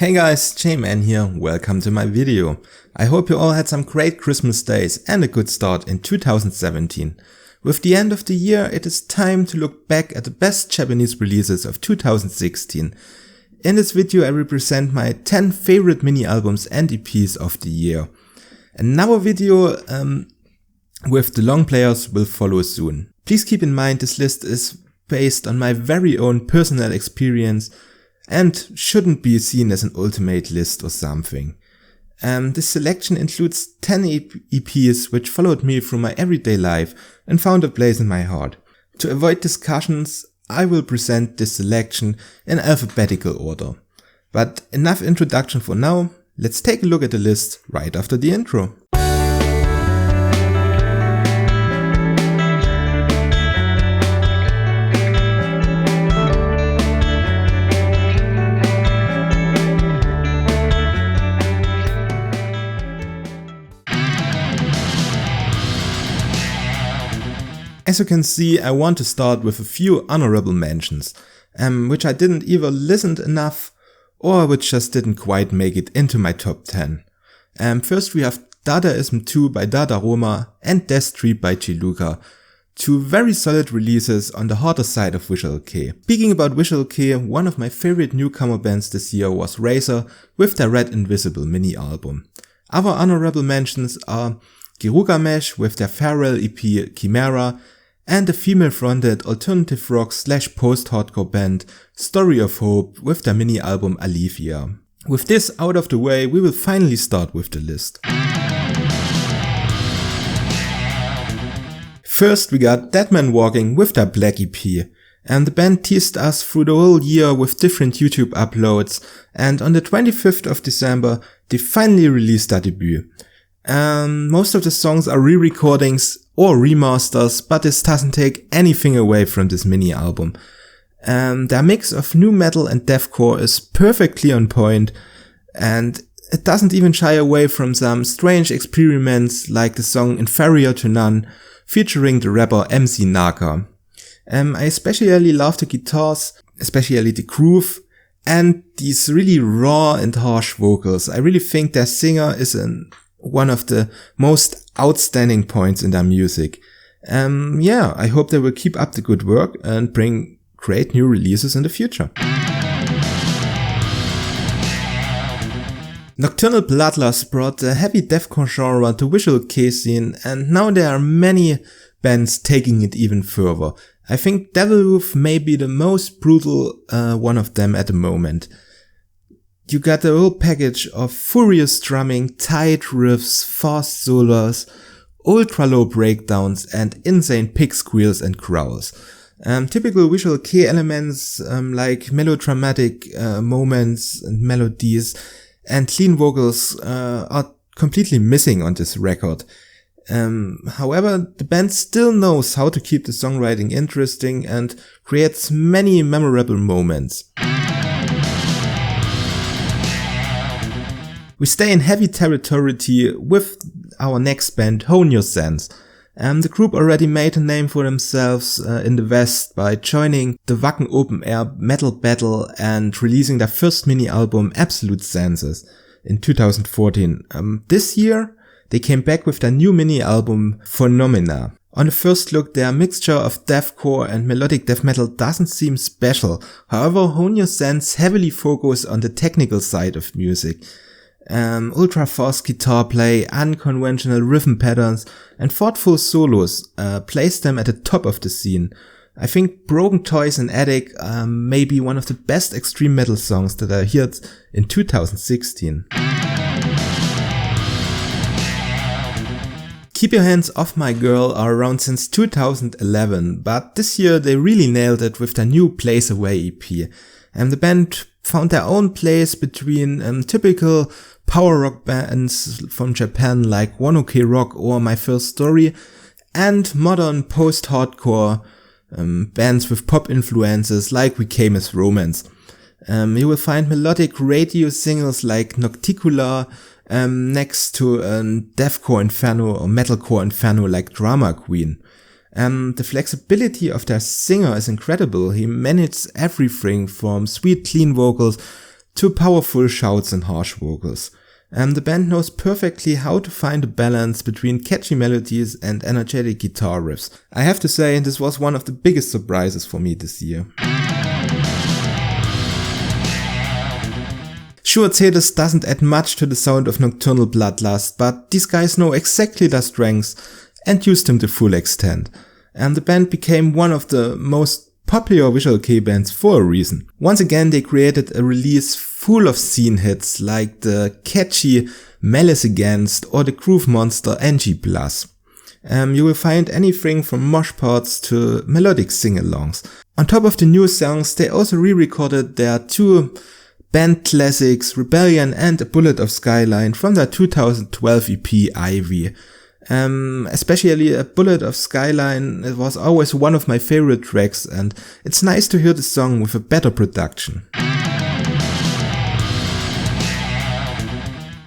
Hey guys, J-Man here, welcome to my video. I hope you all had some great Christmas days and a good start in 2017. With the end of the year, it is time to look back at the best Japanese releases of 2016. In this video I will present my 10 favorite mini albums and EPs of the year. Another video with the long players will follow soon. Please keep in mind this list is based on my very own personal experience and shouldn't be seen as an ultimate list or something. This selection includes 10 EPs which followed me through my everyday life and found a place in my heart. To avoid discussions, I will present this selection in alphabetical order. But enough introduction for now, let's take a look at the list right after the intro. As you can see, I want to start with a few honorable mentions, which I didn't either listen enough or which just didn't quite make it into my top 10. First we have Dadaism 2 by Dada Roma and Death Street by Chiluka, two very solid releases on the harder side of Visual Kei. Speaking about Visual Kei, one of my favorite newcomer bands this year was Razor with their Red Invisible mini album. Other honorable mentions are Girugamesh with their farewell EP Chimera, and the female-fronted alternative rock / post-hardcore band Story of Hope with their mini album Alivia. With this out of the way, we will finally start with the list. First we got Deadman Walking with their Black EP, and the band teased us through the whole year with different YouTube uploads, and on the 25th of December they finally released their debut. Most of the songs are re-recordings or remasters, but this doesn't take anything away from this mini album. Their mix of nu metal and deathcore is perfectly on point, and it doesn't even shy away from some strange experiments like the song Inferior to None featuring the rapper MC Naka. I especially love the guitars, especially the groove, and these really raw and harsh vocals. I really think their singer is one of the most outstanding points in their music. I hope they will keep up the good work and bring great new releases in the future. Nocturnal Bloodlust brought the heavy deathcore genre to Visual Kei scene, and now there are many bands taking it even further. I think DeviLoof may be the most brutal one of them at the moment. You got the whole package of furious drumming, tight riffs, fast solos, ultra low breakdowns, and insane pig squeals and growls. Typical Visual Kei elements like melodramatic moments and melodies and clean vocals are completely missing on this record. However, the band still knows how to keep the songwriting interesting and creates many memorable moments. We stay in heavy territory with our next band, Honyo Sense. The group already made a name for themselves in the West by joining the Wacken Open Air Metal Battle and releasing their first mini album Absolute Senses in 2014. This year they came back with their new mini album PHONOMENA. On the first look, their mixture of deathcore and melodic death metal doesn't seem special. However, Honyo Sense heavily focus on the technical side of music. Ultra fast guitar play, unconventional rhythm patterns, and thoughtful solos place them at the top of the scene. I think Broken Toys and Attic may be one of the best extreme metal songs that I heard in 2016. Keep Your Hands Off My Girl are around since 2011, but this year they really nailed it with their new Place Away EP. The band found their own place between typical power rock bands from Japan like One OK Rock or My First Story and modern post-hardcore bands with pop influences like We Came As Romance. You will find melodic radio singles like Nocticula next to deathcore inferno or metalcore inferno like Drama Queen. The flexibility of their singer is incredible. He manages everything from sweet clean vocals to powerful shouts and harsh vocals. The band knows perfectly how to find a balance between catchy melodies and energetic guitar riffs. I have to say, this was one of the biggest surprises for me this year. Sure, ZēTēS doesn't add much to the sound of Nocturnal Bloodlust, but these guys know exactly their strengths and used them to full extent. And the band became one of the most popular visual kei bands for a reason. Once again, they created a release full of scene hits like the catchy Malice Against or the groove monster NG+. You will find anything from mosh parts to melodic sing-alongs. On top of the new songs, they also re-recorded their two band classics, Rebellion and A Bullet of Skyline, from their 2012 EP Ivy. Especially A Bullet of Skyline, it was always one of my favorite tracks, and it's nice to hear the song with a better production.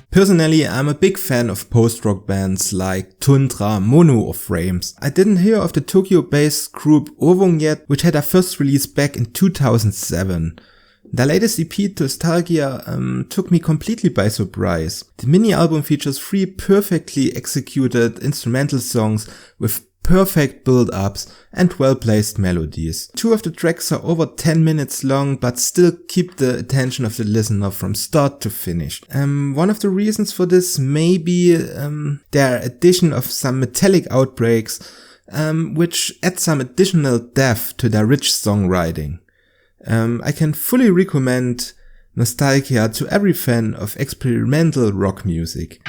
Personally, I'm a big fan of post-rock bands like Tundra, Mono or Frames. I didn't hear of the Tokyo-based group Ovum yet, which had their first release back in 2007. Their latest EP, Nostalgia, took me completely by surprise. The mini-album features 3 perfectly executed instrumental songs with perfect build-ups and well-placed melodies. 2 of the tracks are over 10 minutes long, but still keep the attention of the listener from start to finish. One of the reasons for this may be their addition of some metallic outbreaks, which add some additional depth to their rich songwriting. I can fully recommend Nostalgia to every fan of experimental rock music.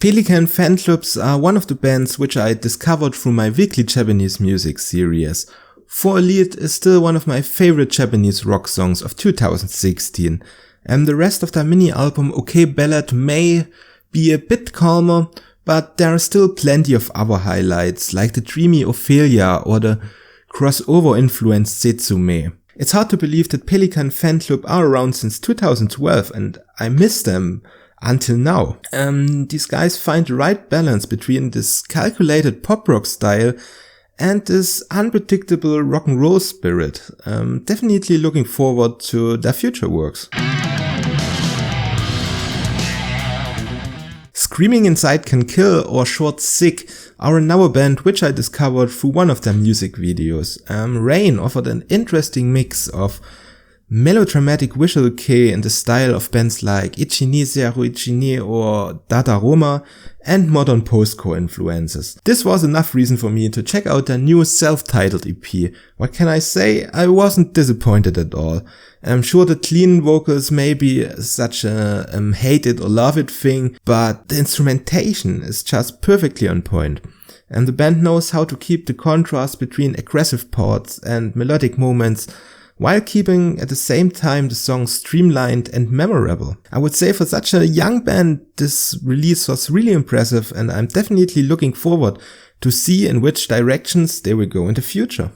Pelican Fanclubs are one of the bands which I discovered through my weekly Japanese music series. For Elite is still one of my favorite Japanese rock songs of 2016, and the rest of their mini-album OK Ballad may be a bit calmer, but there are still plenty of other highlights, like the dreamy Ophelia or the crossover-influenced Setsume. It's hard to believe that Pelican Fanclub are around since 2012, and I miss them until now. These guys find the right balance between this calculated pop-rock style and this unpredictable rock-and-roll spirit. Definitely looking forward to their future works. Screaming Inside Can Kill or short Sick are another band which I discovered through one of their music videos. Rain offered an interesting mix of melodramatic visual kei in the style of bands like Ichini Seru Ichini or Dadaroma and modern post-core influences. This was enough reason for me to check out their new self-titled EP. What can I say? I wasn't disappointed at all. I'm sure the clean vocals may be such a hate it or love it thing, but the instrumentation is just perfectly on point. And the band knows how to keep the contrast between aggressive parts and melodic moments while keeping at the same time the song streamlined and memorable. I would say for such a young band, this release was really impressive, and I'm definitely looking forward to see in which directions they will go in the future.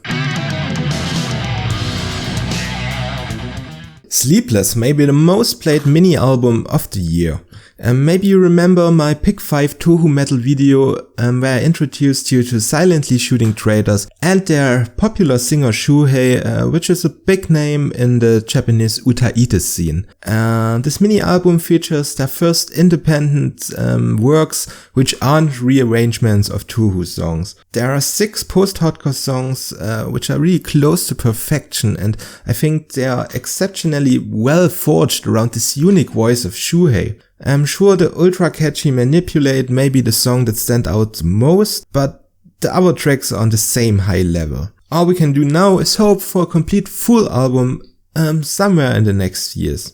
Sleepless may be the most played mini-album of the year. Maybe you remember my Pick 5 Touhou metal video where I introduced you to silently shooting Traitors and their popular singer Shuhei, which is a big name in the Japanese Utaite scene. This mini-album features their first independent works which aren't rearrangements of Touhou songs. There are 6 post-hardcore songs which are really close to perfection, and I think they are exceptionally well forged around this unique voice of Shuhei. I'm sure the ultra catchy Manipulate may be the song that stand out most, but the other tracks are on the same high level. All we can do now is hope for a complete full album somewhere in the next years.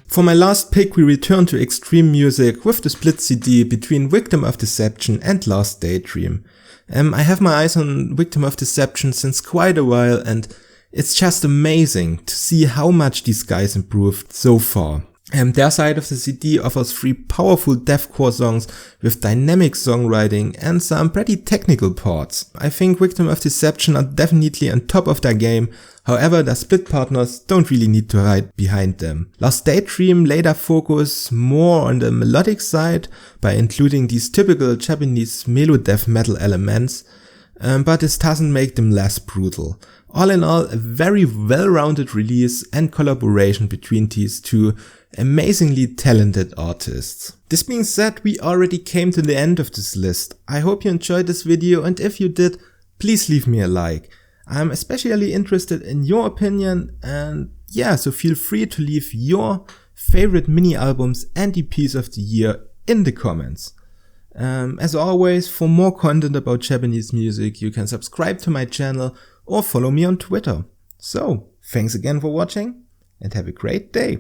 For my last pick, we return to extreme music with the split CD between Victim of Deception and Last Daydream. I have my eyes on Victim of Deception since quite a while, and it's just amazing to see how much these guys improved so far. Their side of the CD offers 3 powerful deathcore songs with dynamic songwriting and some pretty technical parts. I think Victim of Deception are definitely on top of their game, however their split partners don't really need to hide behind them. Last Daydream later focus more on the melodic side by including these typical Japanese melo death metal elements. but this doesn't make them less brutal. All in all, a very well-rounded release and collaboration between these two amazingly talented artists. This being said, we already came to the end of this list. I hope you enjoyed this video, and if you did, please leave me a like. I'm especially interested in your opinion, and yeah, so feel free to leave your favorite mini albums and EPs of the year in the comments. As always, for more content about Japanese music, you can subscribe to my channel or follow me on Twitter. So, thanks again for watching and have a great day.